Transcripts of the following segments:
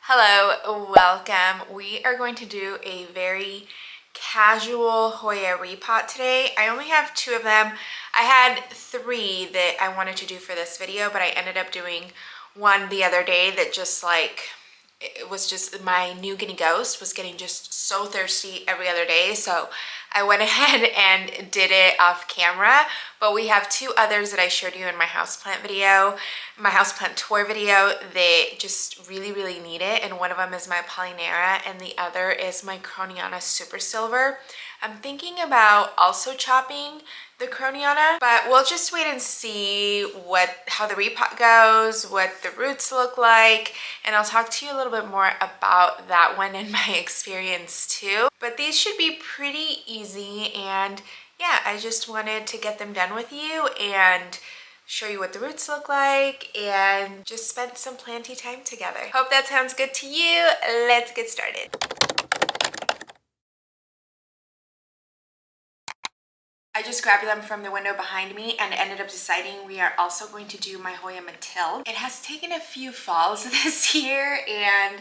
Hello, welcome. We are going to do a very casual Hoya repot today. I only have two of them. I had three that I wanted to do for this video, but I ended up doing one the other day that just like, it was just my new guinea ghost was getting just so thirsty every other day. So I went ahead and did it off camera, but we have two others that I showed you in my houseplant video, my houseplant tour video. They just really need it. And one of them is my Polyneura and the other is my Krohniana Super Silver. I'm thinking about also chopping the Croniana, but we'll just wait and see how the repot goes, what the roots look like, and I'll talk to you a little bit more about that one and my experience too. But these should be pretty easy, and yeah, I just wanted to get them done with you and show you what the roots look like and just spend some planty time together. Hope that sounds good to you. Let's get started. I just grabbed them from the window behind me and ended up deciding we are also going to do my Hoya Mathilde. It has taken a few falls this year, and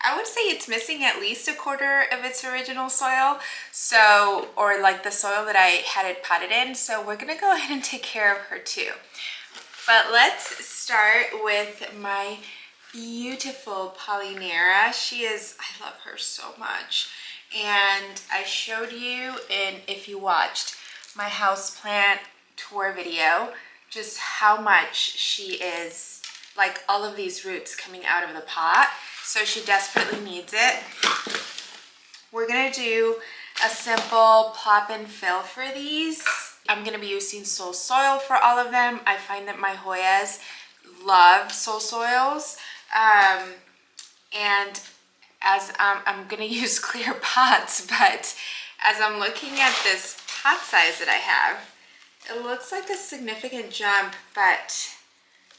I would say it's missing at least a quarter of its original soil. So, or like the soil that I had it potted in. So we're gonna go ahead and take care of her too. But let's start with my beautiful Polyneura. I love her so much. And I showed you if you watched my houseplant tour video, just how much she is, like all of these roots coming out of the pot. So she desperately needs it. We're gonna do a simple plop and fill for these. I'm gonna be using soul soil for all of them. I find that my Hoyas love soul soils. And as I'm gonna use clear pots, but as I'm looking at this pot size that I have, it looks like a significant jump, but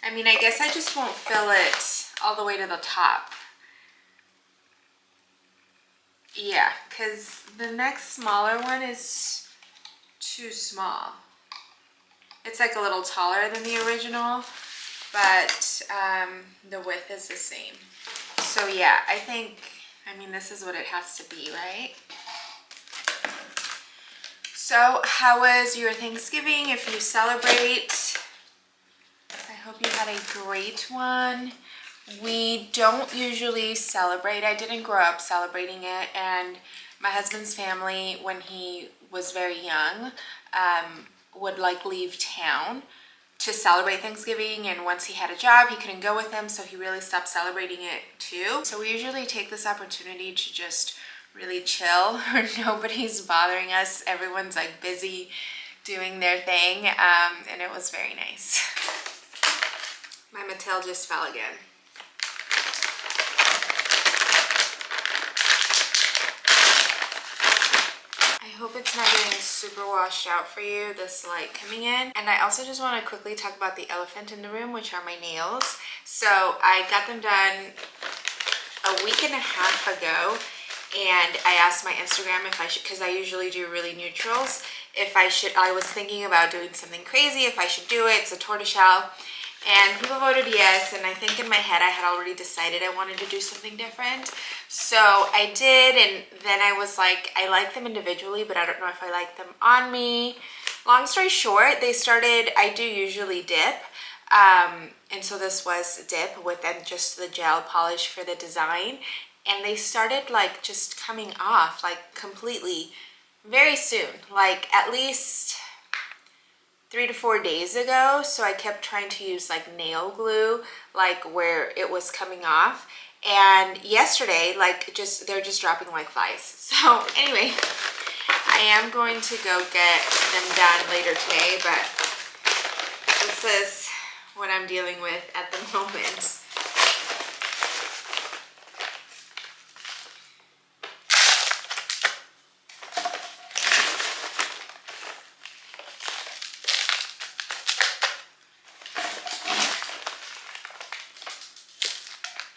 I mean, I guess I just won't fill it all the way to the top. Yeah, because the next smaller one is too small. It's like a little taller than the original, but the width is the same. So yeah, I mean, this is what it has to be, right? So how was your Thanksgiving if you celebrate? I hope you had a great one. We don't usually celebrate. I didn't grow up celebrating it, and my husband's family, when he was very young, would like leave town to celebrate Thanksgiving, and once he had a job he couldn't go with them, so he really stopped celebrating it too. So we usually take this opportunity to just really chill, or nobody's bothering us. Everyone's like busy doing their thing, and it was very nice. My Mathilde just fell again. I hope it's not getting super washed out for you, this light coming in. And I also just want to quickly talk about the elephant in the room, which are my nails. So I got them done a week and a half ago, and I asked my Instagram if I should, because I usually do really neutrals, I was thinking about doing something crazy, if I should do it. It's a tortoiseshell, and people voted yes, and I think in my head I had already decided I wanted to do something different. So I did, and then I was like, I like them individually, but I don't know if I like them on me. Long story short, I do usually dip, and so this was dip with then just the gel polish for the design, and they started like just coming off like completely very soon, like at least 3 to 4 days ago. So I kept trying to use like nail glue, like where it was coming off, and yesterday they're just dropping like flies. So anyway, I am going to go get them done later today, but this is what I'm dealing with at the moment.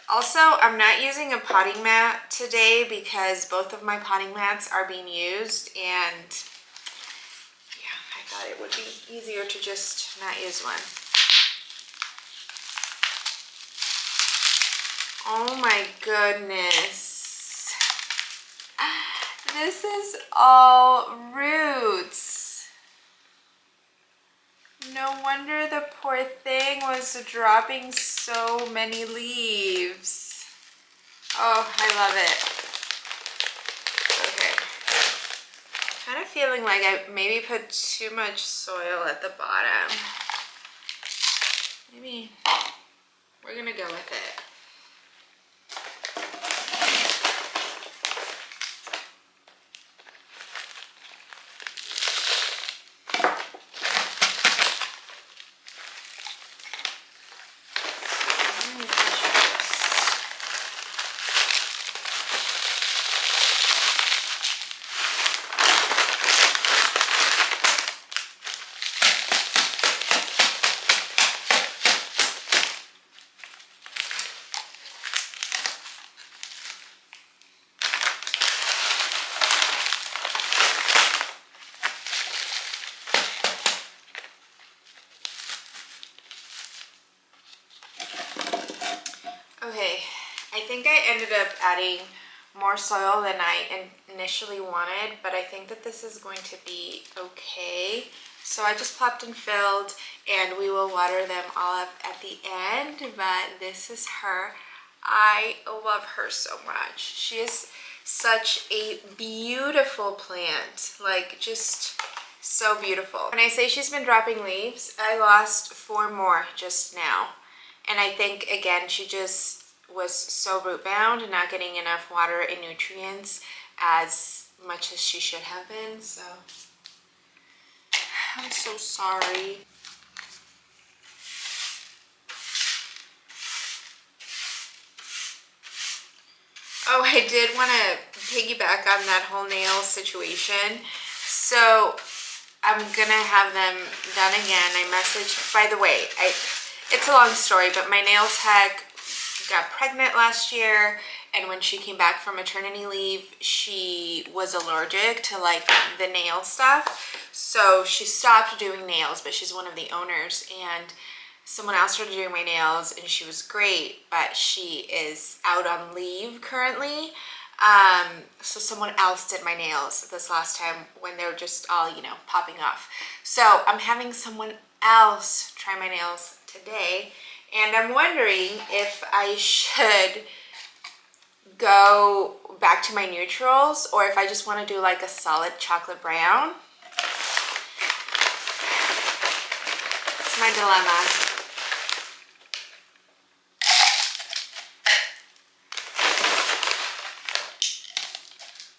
Also, I'm not using a potting mat today because both of my potting mats are being used, and yeah, I thought it would be easier to just not use one. Oh my goodness. This is all roots. No wonder the poor thing was dropping so many leaves. Oh, I love it. Okay. Kind of feeling like I maybe put too much soil at the bottom. Maybe we're gonna go with it. Okay, I think I ended up adding more soil than I initially wanted, but I think that this is going to be okay. So I just popped and filled, and we will water them all up at the end, but this is her. I love her so much. She is such a beautiful plant, like just so beautiful. When I say she's been dropping leaves, I lost 4 more just now. And I think, again, she just was so root bound and not getting enough water and nutrients as much as she should have been. So I'm so sorry. Oh, I did want to piggyback on that whole nail situation. So I'm gonna have them done again. I messaged, by the way, it's a long story, but my nail tech got pregnant last year, and when she came back from maternity leave, she was allergic to like the nail stuff. So she stopped doing nails, but she's one of the owners, and someone else started doing my nails, and she was great, but she is out on leave currently. So someone else did my nails this last time when they were just all, you know, popping off. So I'm having someone else try my nails today, and I'm wondering if I should go back to my neutrals or if I just want to do like a solid chocolate brown. It's my dilemma.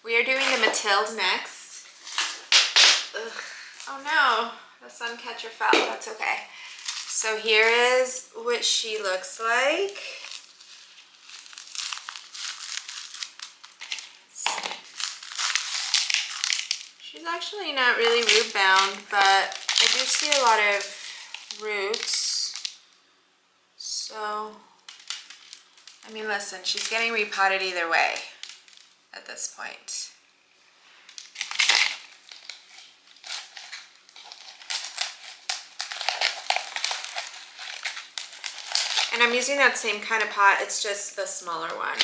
We are doing the Mathilde next. Ugh. Oh no, the sun catcher fell. That's okay. So here is what she looks like. She's actually not really root bound, but I do see a lot of roots. So, I mean, listen, she's getting repotted either way at this point. And I'm using that same kind of pot, it's just the smaller one.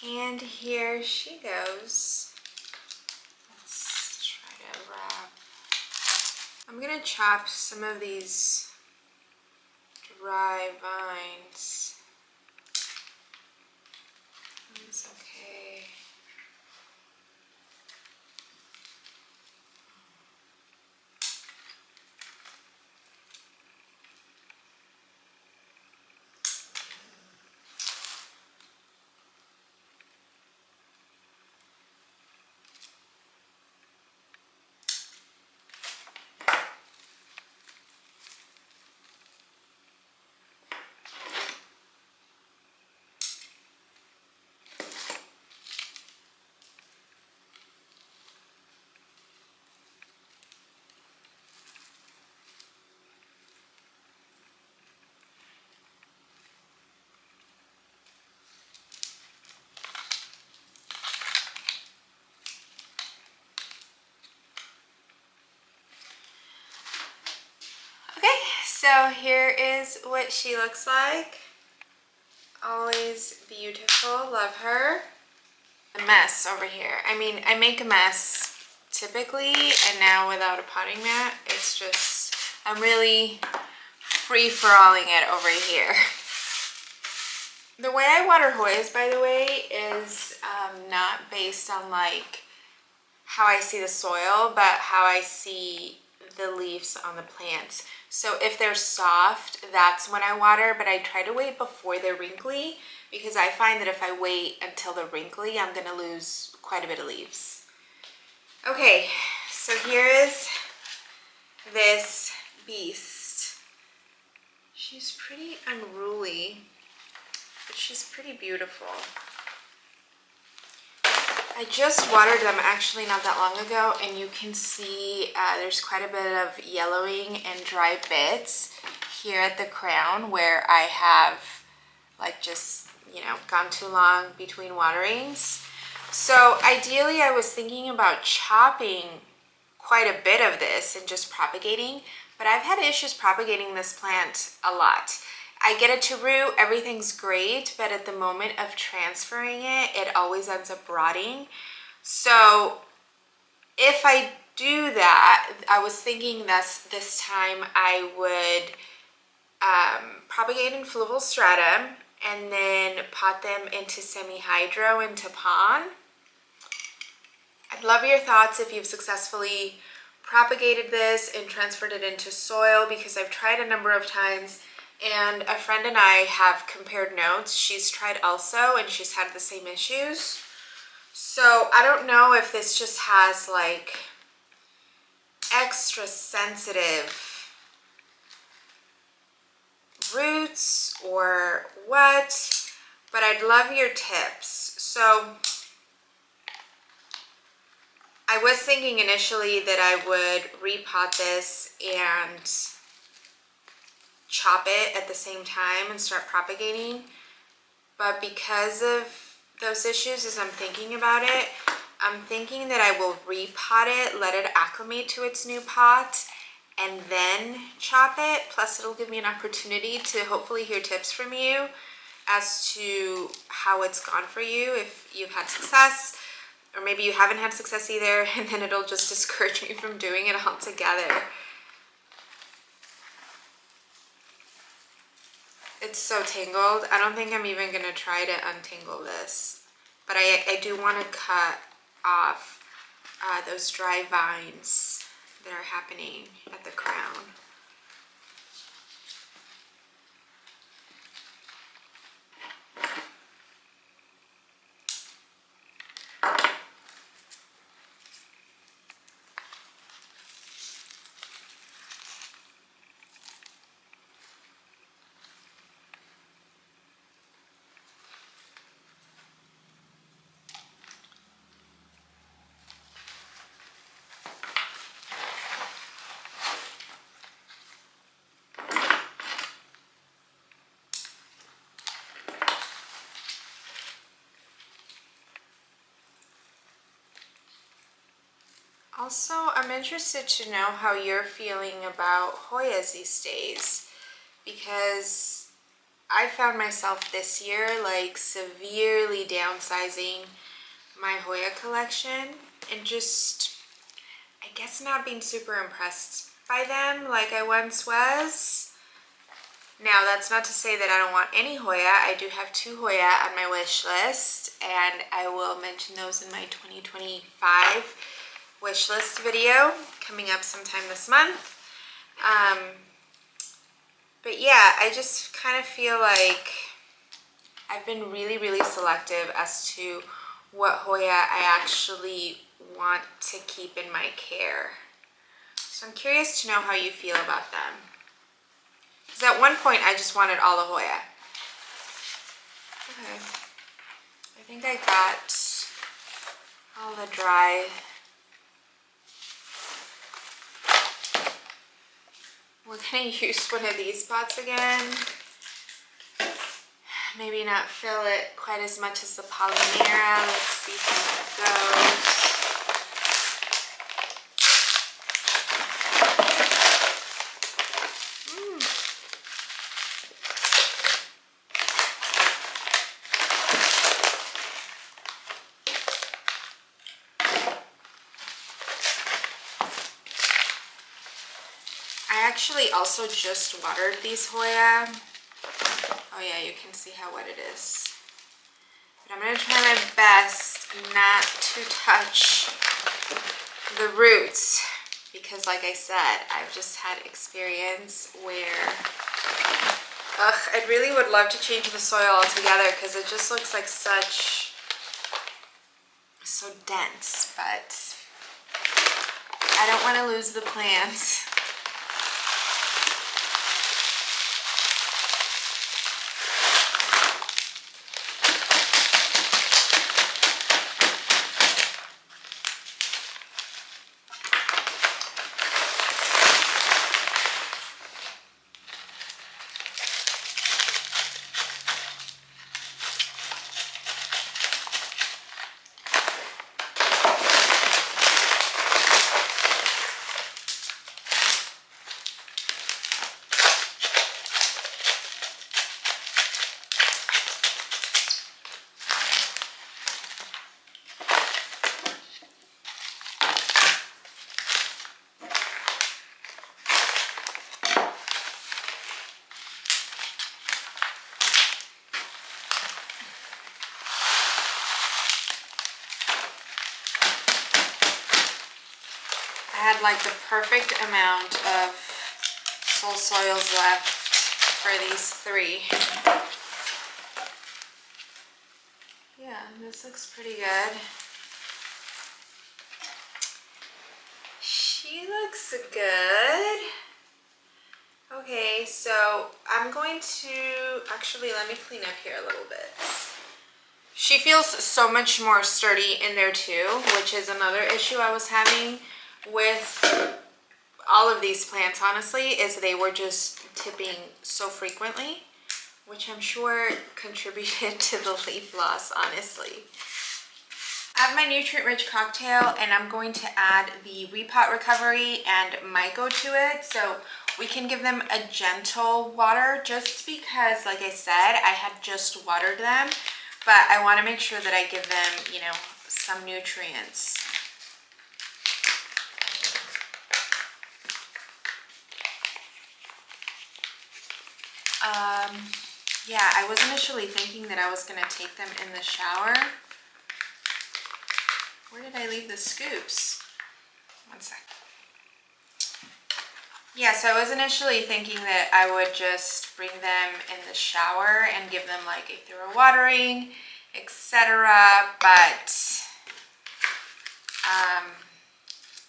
And here she goes. Let's try to wrap. I'm gonna chop some of these dry vines. It's okay. Okay, so here is what she looks like. Always beautiful, love her. A mess over here. I mean, I make a mess typically, and now without a potting mat, it's just, I'm really free-for-alling it over here. The way I water Hoyas, by the way, is not based on like how I see the soil, but how I see the leaves on the plants. So if they're soft, that's when I water, but I try to wait before they're wrinkly because I find that if I wait until they're wrinkly, I'm gonna lose quite a bit of leaves. Okay, so here is this beast. She's pretty unruly, but she's pretty beautiful. I just watered them actually not that long ago, and you can see there's quite a bit of yellowing and dry bits here at the crown where I have like just, you know, gone too long between waterings. So ideally I was thinking about chopping quite a bit of this and just propagating, but I've had issues propagating this plant a lot. I get it to root, everything's great, but at the moment of transferring it, it always ends up rotting. So if I do that, I was thinking this time I would propagate in fluval stratum and then pot them into semi-hydro into pon. I'd love your thoughts if you've successfully propagated this and transferred it into soil, because I've tried a number of times and a friend and I have compared notes. She's tried also and she's had the same issues. So I don't know if this just has like extra sensitive roots or what, but I'd love your tips. So I was thinking initially that I would repot this and chop it at the same time and start propagating, but because of those issues, as I'm thinking about it, I'm thinking that I will repot it, let it acclimate to its new pot, and then chop it. Plus it'll give me an opportunity to hopefully hear tips from you as to how it's gone for you, if you've had success, or maybe you haven't had success either, and then it'll just discourage me from doing it altogether. It's so tangled. I don't think I'm even gonna try to untangle this, but I do want to cut off those dry vines that are happening at the crown. Also, I'm interested to know how you're feeling about Hoyas these days, because I found myself this year like severely downsizing my Hoya collection and just, I guess, not being super impressed by them like I once was. Now, that's not to say that I don't want any Hoya. I do have 2 Hoya on my wish list, and I will mention those in my 2025 wish list video coming up sometime this month. But yeah, I just kind of feel like I've been really selective as to what Hoya I actually want to keep in my care. So I'm curious to know how you feel about them. Because at one point I just wanted all the Hoya. Okay. I think I got all the dry. We're gonna use one of these pots again. Maybe not fill it quite as much as the Polyneura. Let's see how that goes. I actually also just watered these Hoya. Oh yeah, you can see how wet it is. But I'm gonna try my best not to touch the roots because, like I said, I've just had experience where, I really would love to change the soil altogether because it just looks like so dense, but I don't want to lose the plants. I had like the perfect amount of soul soils left for these 3. Yeah, this looks pretty good. She looks good. Okay, so I'm going to, actually let me clean up here a little bit. She feels so much more sturdy in there too, which is another issue I was having with all of these plants, honestly, is they were just tipping so frequently, which I'm sure contributed to the leaf loss, honestly. I have my nutrient-rich cocktail, and I'm going to add the Repot Recovery and Myco to it, so we can give them a gentle water, just because, like I said, I had just watered them, but I want to make sure that I give them, you know, some nutrients. Yeah, I was initially thinking that I was going to take them in the shower. Where did I leave the scoops? One sec. Yeah, so I was initially thinking that I would just bring them in the shower and give them like a thorough watering, etc. But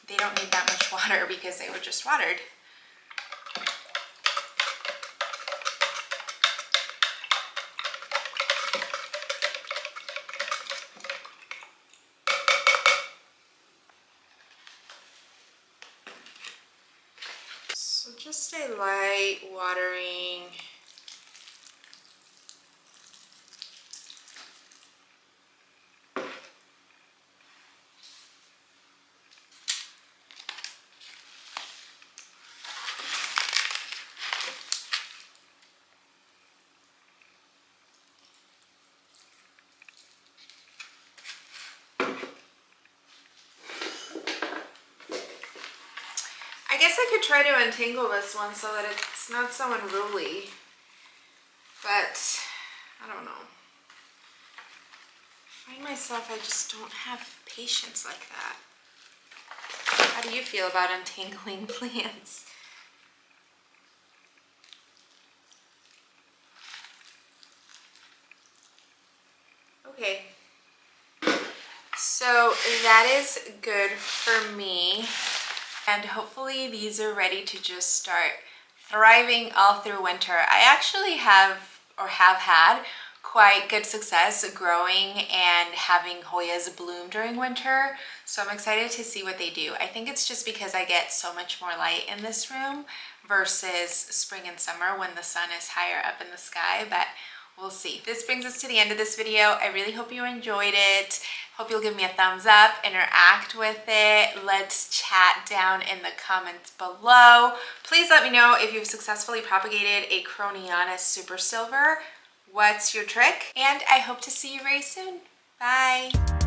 they don't need that much water because they were just watered. So just a light watering. guess I could try to untangle this one so that it's not so unruly, but I don't know. I find myself, I just don't have patience like that. How do you feel about untangling plants? Okay, so that is good for me, and hopefully these are ready to just start thriving all through winter. I actually have had quite good success growing and having Hoyas bloom during winter, so I'm excited to see what they do. I think it's just because I get so much more light in this room versus spring and summer when the sun is higher up in the sky, but we'll see. This brings us to the end of this video. I really hope you enjoyed it. Hope you'll give me a thumbs up, interact with it. Let's chat down in the comments below. Please let me know if you've successfully propagated a Krohniana Super Silver. What's your trick? And I hope to see you very soon. Bye.